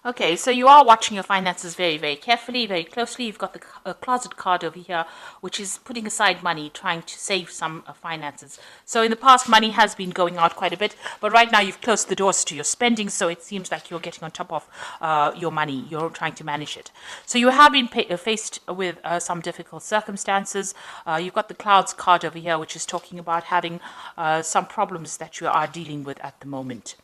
Okay, so you are watching your finances very, very carefully, very closely. You've got the closet card over here, which is putting aside money, trying to save some finances. So in the past, money has been going out quite a bit, but right now you've closed the doors to your spending, so it seems like you're getting on top of your money. You're trying to manage it. So you have been faced with some difficult circumstances. You've got the clouds card over here, which is talking about having some problems that you are dealing with at the moment.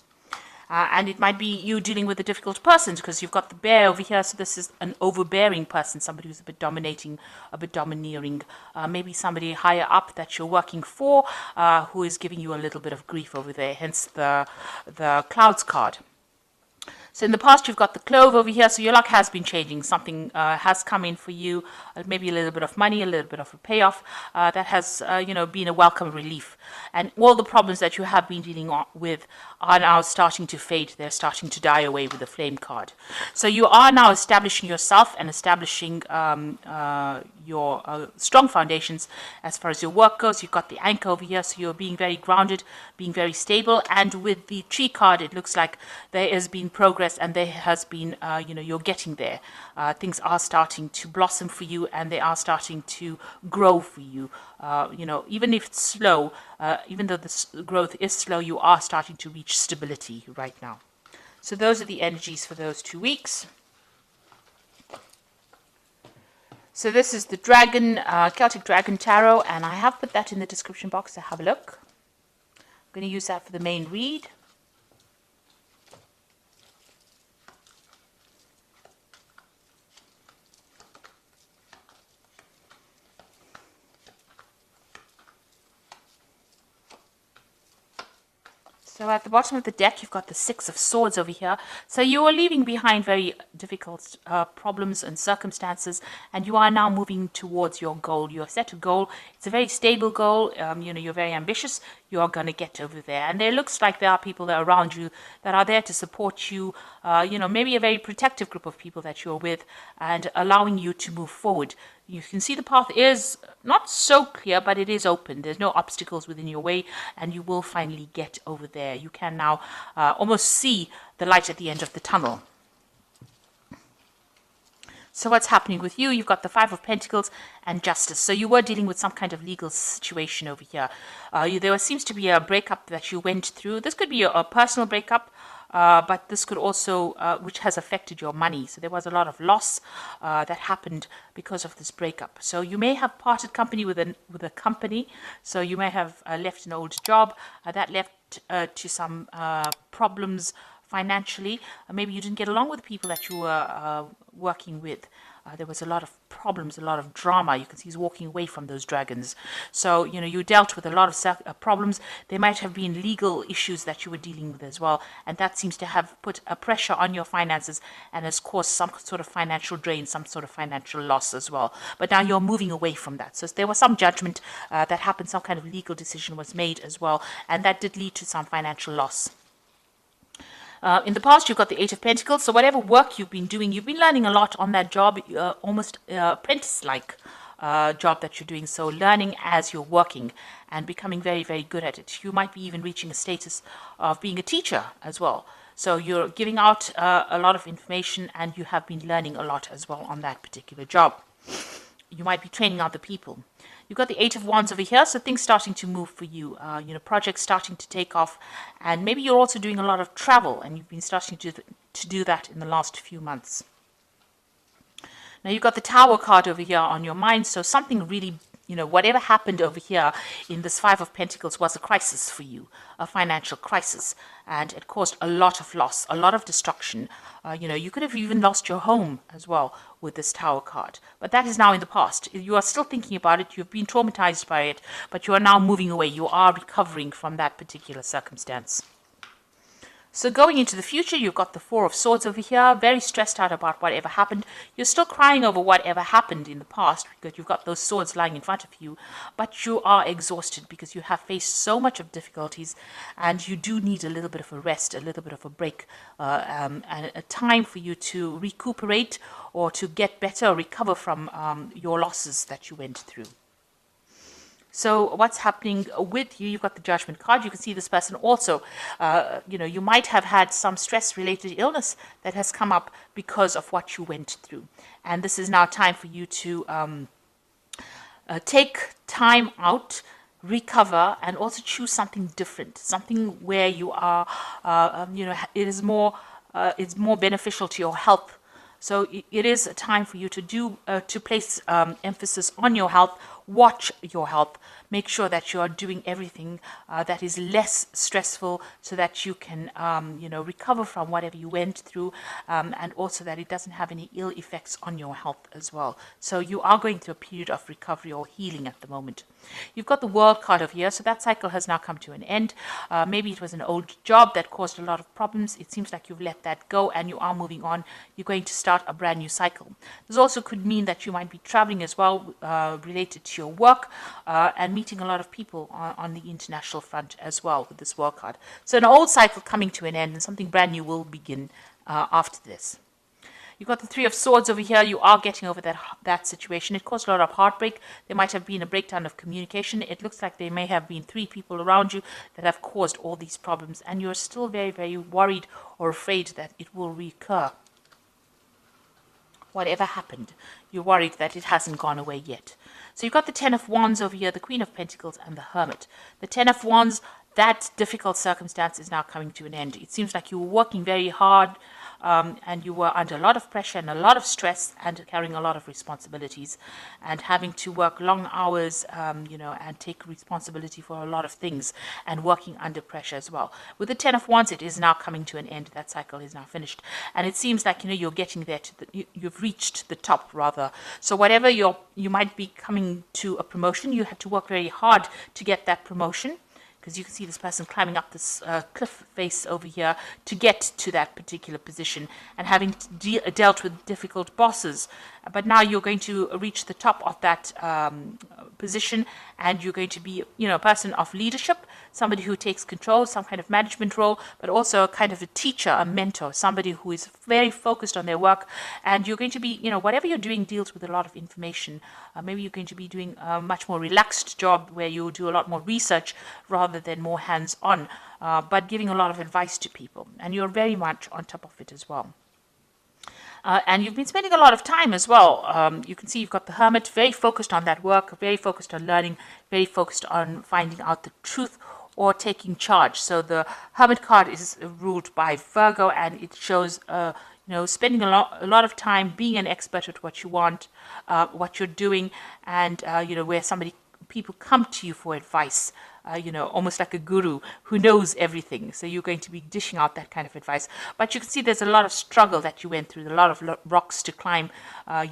And it might be you dealing with a difficult person because you've got the bear over here. So this is an overbearing person, somebody who's a bit dominating, a bit domineering, maybe somebody higher up that you're working for who is giving you a little bit of grief over there, hence the clouds card. So in the past, you've got the clove over here. So your luck has been changing. Something has come in for you, maybe a little bit of money, a little bit of a payoff that has, been a welcome relief. And all the problems that you have been dealing with are now starting to fade. They're starting to die away with the flame card. So you are now establishing yourself and establishing your strong foundations as far as your work goes. You've got the anchor over here, so you're being very grounded, being very stable. And with the tree card, it looks like there has been progress and there has been, you're getting there. Things are starting to blossom for you and they are starting to grow for you. Even if it's slow, even though the growth is slow, you are starting to reach stability right now. So those are the energies for those 2 weeks. So this is the Dragon, Celtic Dragon Tarot, and I have put that in the description box, so have a look. I'm going to use that for the main read. So at the bottom of the deck, you've got the Six of Swords over here. So you are leaving behind very difficult problems and circumstances, and you are now moving towards your goal. You have set a goal. It's a very stable goal. You're very ambitious. You are going to get over there. And there looks like there are people that are around you that are there to support you, maybe a very protective group of people that you're with and allowing you to move forward. You can see the path is not so clear, but it is open. There's no obstacles within your way, and you will finally get over there. You can now almost see the light at the end of the tunnel. So what's happening with you? You've got the Five of Pentacles and Justice. So you were dealing with some kind of legal situation over here. There seems to be a breakup that you went through. This could be a personal breakup. But this could also, which has affected your money. So there was a lot of loss that happened because of this breakup. So you may have parted company with a company. So you may have left an old job that left to some problems financially. Maybe you didn't get along with the people that you were working with. There was a lot of problems, a lot of drama. You can see he's walking away from those dragons. So, you dealt with a lot of problems. There might have been legal issues that you were dealing with as well. And that seems to have put a pressure on your finances and has caused some sort of financial drain, some sort of financial loss as well. But now you're moving away from that. So there was some judgment that happened, some kind of legal decision was made as well. And that did lead to some financial loss. In the past, you've got the Eight of Pentacles. So whatever work you've been doing, you've been learning a lot on that job, almost apprentice-like job that you're doing. So learning as you're working and becoming very, very good at it. You might be even reaching a status of being a teacher as well. So you're giving out a lot of information and you have been learning a lot as well on that particular job. You might be training other people. You've got the Eight of Wands over here, so things starting to move for you. Projects starting to take off, and maybe you're also doing a lot of travel, and you've been starting to do that in the last few months. Now you've got the Tower card over here on your mind, so something really, whatever happened over here in this Five of Pentacles was a crisis for you, a financial crisis, and it caused a lot of loss, a lot of destruction. You could have even lost your home as well with this Tower card, but that is now in the past. You are still thinking about it, you've been traumatized by it, but you are now moving away. You are recovering from that particular circumstance. So going into the future, you've got the Four of Swords over here, very stressed out about whatever happened. You're still crying over whatever happened in the past because you've got those swords lying in front of you, but you are exhausted because you have faced so much of difficulties and you do need a little bit of a rest, a little bit of a break, and a time for you to recuperate or to get better or recover from your losses that you went through. So what's happening with you? You've got the Judgment card. You can see this person also, you might have had some stress-related illness that has come up because of what you went through. And this is now time for you to take time out, recover, and also choose something different, something where you are, it's more beneficial to your health. So it is a time for you to place emphasis on your health. Watch your health. Make sure that you are doing everything that is less stressful, so that you can, recover from whatever you went through, and also that it doesn't have any ill effects on your health as well. So you are going through a period of recovery or healing at the moment. You've got the World card of here, so that cycle has now come to an end. Maybe it was an old job that caused a lot of problems. It seems like you've let that go and you are moving on. You're going to start a brand new cycle. This also could mean that you might be traveling as well, related to your work, and meeting a lot of people on the international front as well with this World card. So an old cycle coming to an end and something brand new will begin after this. You've got the Three of Swords over here. You are getting over that situation. It caused a lot of heartbreak. There might have been a breakdown of communication. It looks like there may have been 3 people around you that have caused all these problems, and you're still very, very worried or afraid that it will recur. Whatever happened, you're worried that it hasn't gone away yet. So you've got the Ten of Wands over here, the Queen of Pentacles, and the Hermit. The Ten of Wands, that difficult circumstance is now coming to an end. It seems like you were working very hard, and you were under a lot of pressure and a lot of stress and carrying a lot of responsibilities and having to work long hours, and take responsibility for a lot of things and working under pressure as well. With the Ten of Wands, it is now coming to an end. That cycle is now finished. And it seems like, you're getting there you've reached the top rather. So whatever you might be coming to a promotion, you had to work very hard to get that promotion. Because you can see this person climbing up this cliff face over here to get to that particular position and having dealt with difficult bosses. But now you're going to reach the top of that position, and you're going to be, a person of leadership, somebody who takes control, some kind of management role, but also a kind of a teacher, a mentor, somebody who is very focused on their work. And you're going to be, whatever you're doing deals with a lot of information. Maybe you're going to be doing a much more relaxed job where you do a lot more research rather than more hands-on, but giving a lot of advice to people. And you're very much on top of it as well. And you've been spending a lot of time as well. You can see you've got the Hermit, very focused on that work, very focused on learning, very focused on finding out the truth or taking charge. So the Hermit card is ruled by Virgo, and it shows, spending a lot of time being an expert at what you want, what you're doing, and, where people come to you for advice. Almost like a guru who knows everything. So you're going to be dishing out that kind of advice. But you can see there's a lot of struggle that you went through, a lot of rocks to climb, and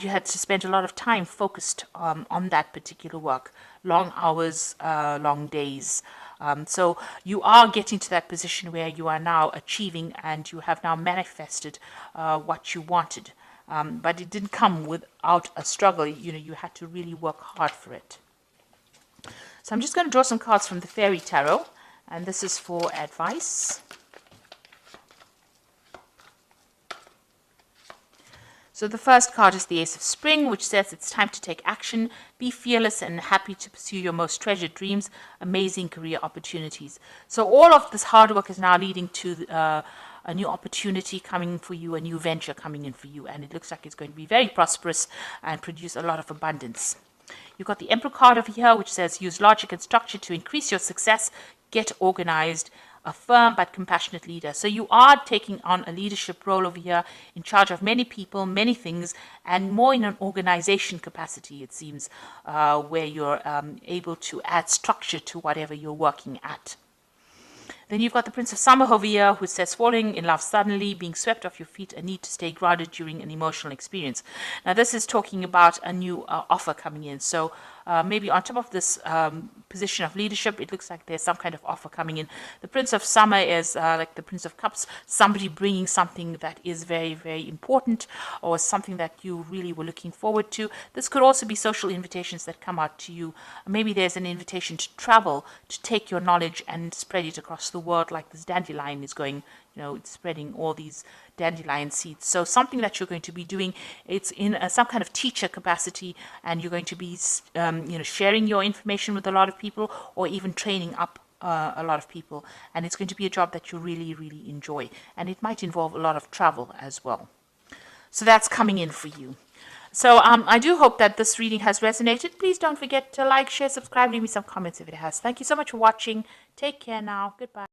you had to spend a lot of time focused on that particular work. Long hours, long days. So you are getting to that position where you are now achieving, and you have now manifested what you wanted. But it didn't come without a struggle. You had to really work hard for it. So I'm just going to draw some cards from the Fairy Tarot, and this is for advice. So the first card is the Ace of Spring, which says it's time to take action, be fearless and happy to pursue your most treasured dreams, amazing career opportunities. So all of this hard work is now leading to a new opportunity coming for you, a new venture coming in for you, and it looks like it's going to be very prosperous and produce a lot of abundance. You've got the Emperor card over here, which says use logic and structure to increase your success, get organized, a firm but compassionate leader. So you are taking on a leadership role over here, in charge of many people, many things, and more in an organization capacity, it seems, where you're able to add structure to whatever you're working at. Then you've got the Prince of Summer over here, who says falling in love suddenly, being swept off your feet, a need to stay grounded during an emotional experience. Now this is talking about a new offer coming in. So maybe on top of this position of leadership, it looks like there's some kind of offer coming in. The Prince of Summer is like the Prince of Cups, somebody bringing something that is very, very important, or something that you really were looking forward to. This could also be social invitations that come out to you. Maybe there's an invitation to travel, to take your knowledge and spread it across the world, like this dandelion is going, it's spreading all these dandelion seeds. So something that you're going to be doing, it's in some kind of teacher capacity, and you're going to be sharing your information with a lot of people, or even training up a lot of people. And it's going to be a job that you really, really enjoy. And it might involve a lot of travel as well. So that's coming in for you. So I do hope that this reading has resonated. Please don't forget to like, share, subscribe, leave me some comments if it has. Thank you so much for watching. Take care now. Goodbye.